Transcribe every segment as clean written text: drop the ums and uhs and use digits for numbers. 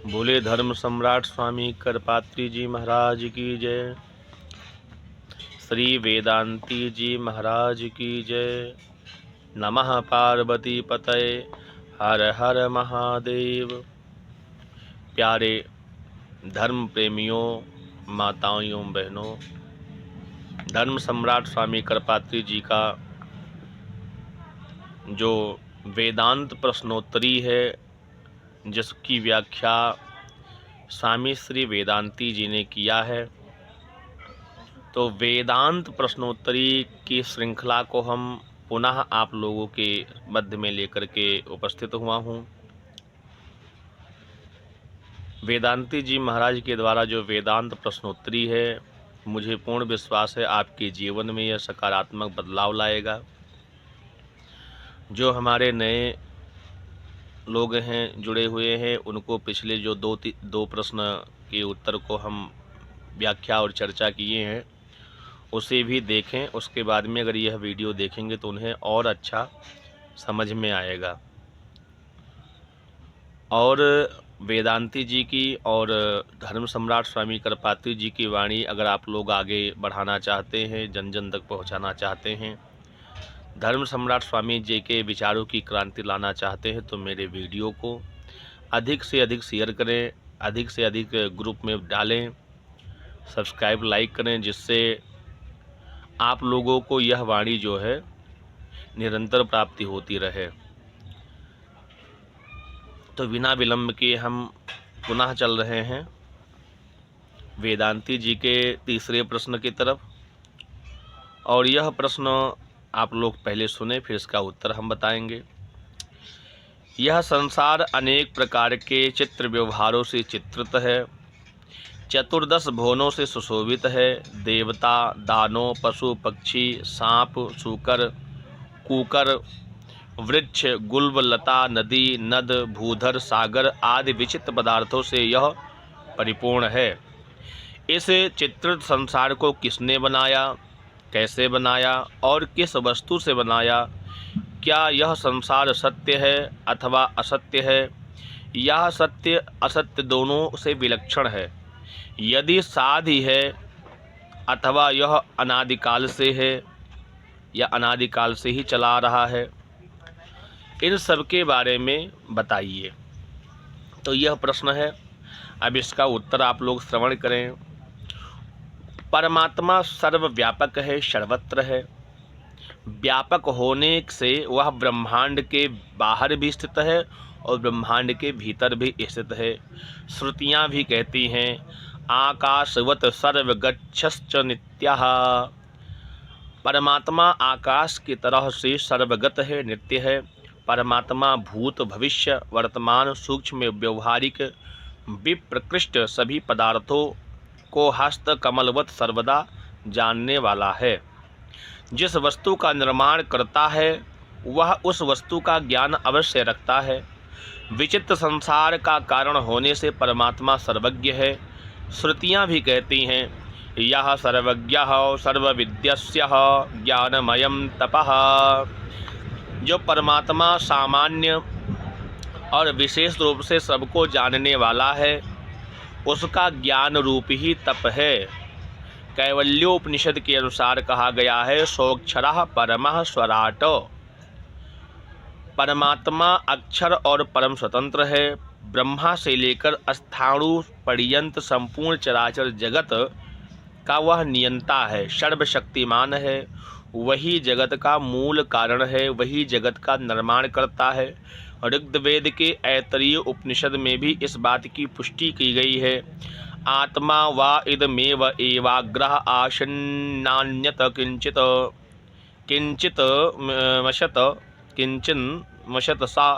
बोले धर्म सम्राट स्वामी करपात्री जी महाराज की जय। श्री वेदांती जी महाराज की जय। नमः पार्वती पतये हर हर महादेव। प्यारे धर्म प्रेमियों, माताओं एवं बहनों, धर्म सम्राट स्वामी करपात्री जी का जो वेदांत प्रश्नोत्तरी है, जिसकी व्याख्या स्वामी श्री वेदांती जी ने किया है, तो वेदांत प्रश्नोत्तरी की श्रृंखला को हम पुनः आप लोगों के मध्य में लेकर के उपस्थित हुआ हूँ। वेदांती जी महाराज के द्वारा जो वेदांत प्रश्नोत्तरी है, मुझे पूर्ण विश्वास है आपके जीवन में यह सकारात्मक बदलाव लाएगा। जो हमारे नए लोग हैं, जुड़े हुए हैं, उनको पिछले जो दो प्रश्न के उत्तर को हम व्याख्या और चर्चा किए हैं, उसे भी देखें। उसके बाद में अगर यह वीडियो देखेंगे तो उन्हें और अच्छा समझ में आएगा। और वेदांती जी की और धर्म सम्राट स्वामी करपात्री जी की वाणी अगर आप लोग आगे बढ़ाना चाहते हैं, जन जन तक पहुंचाना चाहते हैं, धर्म सम्राट स्वामी जी के विचारों की क्रांति लाना चाहते हैं, तो मेरे वीडियो को अधिक से अधिक शेयर करें, अधिक से अधिक ग्रुप में डालें, सब्सक्राइब लाइक करें, जिससे आप लोगों को यह वाणी जो है निरंतर प्राप्ति होती रहे। तो बिना विलंब के हम पुनः चल रहे हैं वेदांती जी के तीसरे प्रश्न की तरफ। और यह प्रश्न आप लोग पहले सुने, फिर इसका उत्तर हम बताएंगे। यह संसार अनेक प्रकार के चित्र व्यवहारों से चित्रित है, चतुर्दश भुवनों से सुशोभित है। देवता, दानव, पशु, पक्षी, सांप, सूकर, कूकर, वृक्ष, गुल्ब, लता, नदी, नद, भूधर, सागर आदि विचित्र पदार्थों से यह परिपूर्ण है। इस चित्रित संसार को किसने बनाया, कैसे बनाया और किस वस्तु से बनाया? क्या यह संसार सत्य है अथवा असत्य है? यह सत्य असत्य दोनों से विलक्षण है। यदि साधी है अथवा यह अनादिकाल से है या अनादिकाल से ही चला आ रहा है, इन सब के बारे में बताइए। तो यह प्रश्न है। अब इसका उत्तर आप लोग श्रवण करें। परमात्मा सर्वव्यापक है, सर्वत्र है। व्यापक होने से वह ब्रह्मांड के बाहर भी स्थित है और ब्रह्मांड के भीतर भी स्थित है। श्रुतियाँ भी कहती हैं आकाशवत सर्वगच्छश्च नित्यः। परमात्मा आकाश की तरह से सर्वगत है, नित्य है। परमात्मा भूत, भविष्य, वर्तमान, सूक्ष्म, व्यवहारिक, विप्रकृष्ट सभी पदार्थों को हस्त कमलवत सर्वदा जानने वाला है। जिस वस्तु का निर्माण करता है वह उस वस्तु का ज्ञान अवश्य रखता है। विचित्र संसार का कारण होने से परमात्मा सर्वज्ञ है। श्रुतियाँ भी कहती हैं यह सर्वज्ञः सर्वविद्यस्य ज्ञानमयं तपः। जो परमात्मा सामान्य और विशेष रूप से सबको जानने वाला है, उसका ज्ञान रूप ही तप है। कैवल्योपनिषद के अनुसार कहा गया है सोऽक्षरः परमः स्वराट। परमात्मा अक्षर और परम स्वतंत्र है। ब्रह्मा से लेकर स्थाणु पर्यंत संपूर्ण चराचर जगत का वह नियंता है, सर्वशक्तिमान है। वही जगत का मूल कारण है, वही जगत का निर्माण करता है। ऋग्वेद के ऐतरेय उपनिषद में भी इस बात की पुष्टि की गई है। आत्मा वा इदमेव एवाग्रह आशन्नान्यत किंचिन मशत सा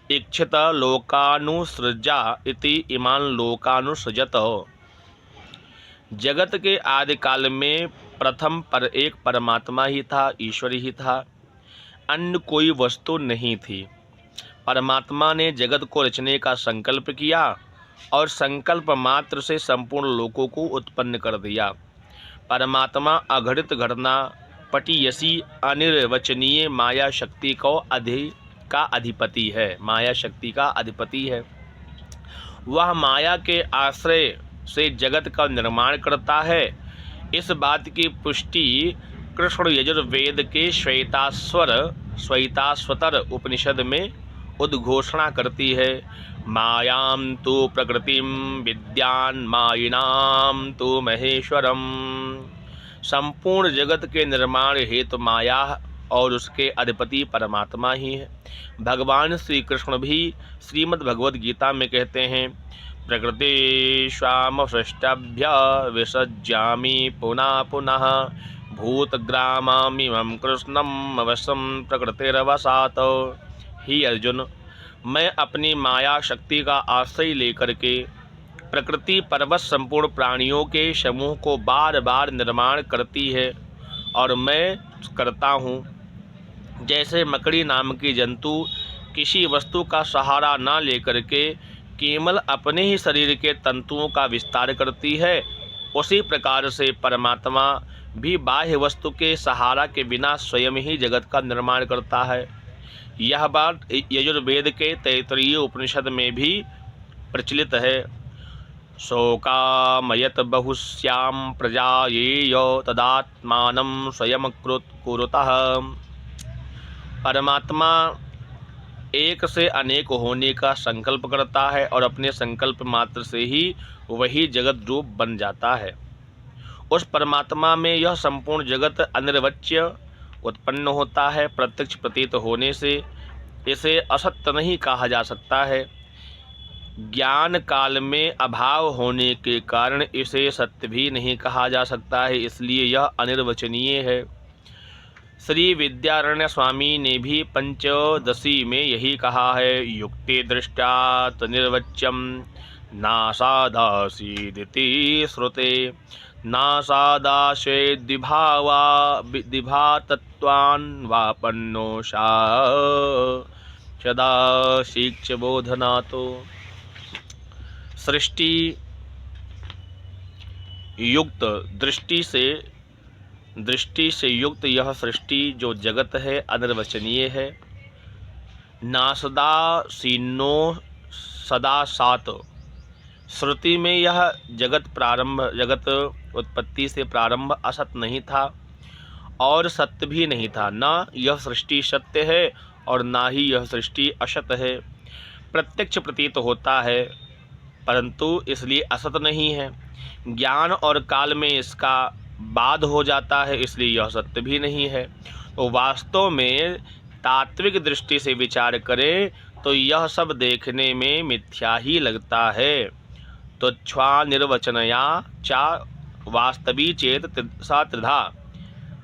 इक्षित लोकानुसृजा इति इमान लोकानुसृजत। जगत के आदि काल में प्रथम पर एक परमात्मा ही था, ईश्वर ही था, अन्य कोई वस्तु नहीं थी। परमात्मा ने जगत को रचने का संकल्प किया और संकल्प मात्र से संपूर्ण लोकों को उत्पन्न कर दिया। परमात्मा अघटित घटना पटीयसी अनिर्वचनीय माया शक्ति का अधिपति है, माया शक्ति का अधिपति है। वह माया के आश्रय से जगत का निर्माण करता है। इस बात की पुष्टि कृष्ण यजुर्वेद के श्वेताश्वतर उपनिषद में उद्घोषणा करती है। मायां तु प्रकृतिम विद्यान मायिनां तु महेश्वरम। संपूर्ण जगत के निर्माण हेतु माया और उसके अधिपति परमात्मा ही है। भगवान श्री कृष्ण भी श्रीमद् भगवद गीता में कहते हैं, प्रकृति स्वाम सृष्टभ्य विसज्जामि पुनः पुनः भूतग्राममिमं कृष्णम अवश्यम प्रकृतिरवसात। ही अर्जुन, मैं अपनी माया शक्ति का आश्रय लेकर के प्रकृति पर्वत संपूर्ण प्राणियों के समूह को बार बार निर्माण करती है और मैं करता हूँ। जैसे मकड़ी नाम की जंतु किसी वस्तु का सहारा न लेकर के केवल अपने ही शरीर के तंतुओं का विस्तार करती है, उसी प्रकार से परमात्मा भी बाह्य वस्तु के सहारा के बिना स्वयं ही जगत का निर्माण करता है। यह बात यजुर्वेद के तैत्तरीय उपनिषद में भी प्रचलित है। शोकामयत बहुश्याम प्रजा ये तदात्मानं स्वयं कुरुतः। परमात्मा एक से अनेक होने का संकल्प करता है और अपने संकल्प मात्र से ही वही जगत रूप बन जाता है। उस परमात्मा में यह संपूर्ण जगत अनिर्वच्य उत्पन्न होता है। प्रत्यक्ष प्रतीत होने से इसे असत्य नहीं कहा जा सकता है। ज्ञान काल में अभाव होने के कारण इसे सत्य भी नहीं कहा जा सकता है, इसलिए यह अनिर्वचनीय है। श्री विद्यारण्य स्वामी ने भी पंचदशी में यही कहा है, युक्ति दृष्टात निर्वच्यम नासादासीदिति श्रुते नासादाशे द्विभातत्वान् वापन्नो सदा शिक्ष बोधनातो। सृष्टि युक्त दृष्टि से युक्त यह सृष्टि जो जगत है अनिर्वचनीय है। नासदासीनो सदा सात। श्रुति में यह जगत उत्पत्ति से प्रारंभ असत नहीं था और सत्य भी नहीं था। न यह सृष्टि सत्य है और ना ही यह सृष्टि असत है। प्रत्यक्ष प्रतीत होता है परंतु इसलिए असत नहीं है। ज्ञान और काल में इसका बाद हो जाता है, इसलिए यह सत्य भी नहीं है। तो वास्तव में तात्विक दृष्टि से विचार करें तो यह सब देखने में मिथ्या ही लगता है। तो छ्वा निर्वचनया चा वास्तवी चेत सा त्रिधा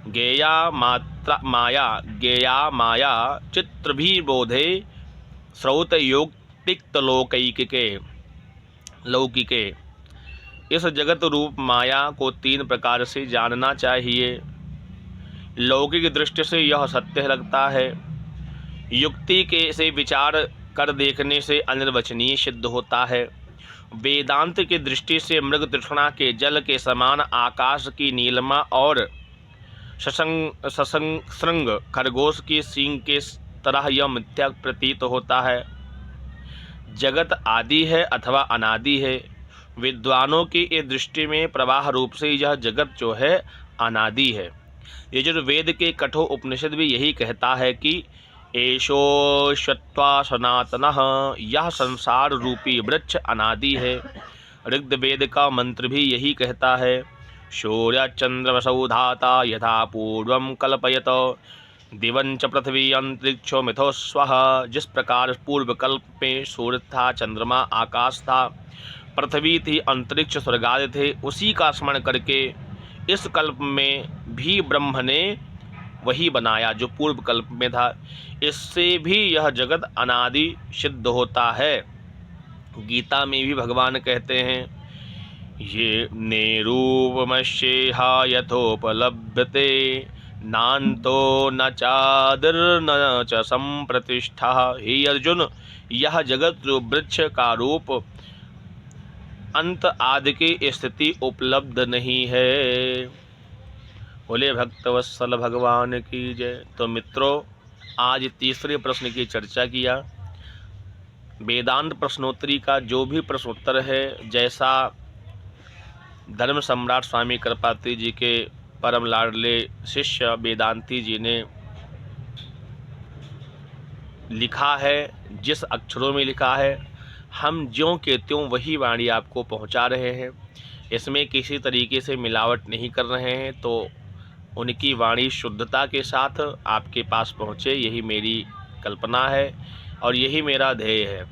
गेया माया चित्र भी बोधे श्रौत योक्तिक्त लौकिके। इस जगत रूप माया को तीन प्रकार से जानना चाहिए। लौकिक दृष्टि से यह सत्य लगता है, युक्ति के से विचार कर देखने से अनिर्वचनीय सिद्ध होता है, वेदांत की दृष्टि से मृग तृष्णा के जल के समान आकाश की नीलिमा और सशृंग खरगोश की सींग के तरह यह मिथ्या प्रतीत होता है। जगत आदि है अथवा अनादि है। विद्वानों की इस दृष्टि में प्रवाह रूप से यह जगत जो है अनादि है। यजुर्वेद के कठोर उपनिषद भी यही कहता है कि एषो श्वत्वा सनातनः, यह संसार रूपी वृक्ष अनादि है। ऋग्वेद का मंत्र भी यही कहता है, सूर्य चंद्रवसौ धाता यथा पूर्वं कल्पयत दिवंच पृथ्वी अंतरिक्षो मिथो स्वः। जिस प्रकार पूर्व कल्प में सूर्य था, चंद्रमा आकाश था, पृथ्वी थी, अंतरिक्ष स्वर्ग आदि थे, उसी का स्मरण करके इस कल्प में भी ब्रह्म ने वही बनाया जो पूर्व कल्प में था। इससे भी यह जगत अनादि सिद्ध होता है। गीता में भी भगवान कहते हैं, ये नेरूपमस्येहा यथोपलभ्यते नान्तो न चादिर्न च संप्रतिष्ठा। हे अर्जुन, यह जगत जो वृक्ष का रूप अंत आदि की स्थिति उपलब्ध नहीं है। बोले भक्तवत्सल भगवान की जय। तो मित्रों, आज तीसरे प्रश्न की चर्चा किया। वेदांत प्रश्नोत्तरी का जो भी प्रश्नोत्तर है, जैसा धर्म सम्राट स्वामी कृपाती जी के परम लाडले शिष्य वेदांती जी ने लिखा है, जिस अक्षरों में लिखा है, हम ज्यों के त्यों वही वाणी आपको पहुंचा रहे हैं। इसमें किसी तरीके से मिलावट नहीं कर रहे हैं, तो उनकी वाणी शुद्धता के साथ आपके पास पहुंचे, यही मेरी कल्पना है और यही मेरा ध्येय है।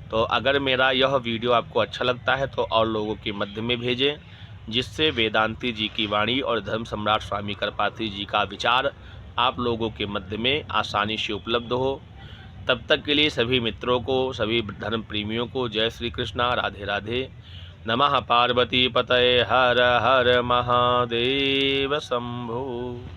तो अगर मेरा यह वीडियो आपको अच्छा लगता है तो और लोगों के मध्य में भेजें, जिससे वेदांती जी की वाणी और धर्म सम्राट स्वामी कृपाती जी का विचार आप लोगों के मध्य में आसानी से उपलब्ध हो। तब तक के लिए सभी मित्रों को, सभी धर्म प्रेमियों को जय श्री कृष्णा, राधे राधे। नमः पार्वती पतये, हर हर महादेव शंभो।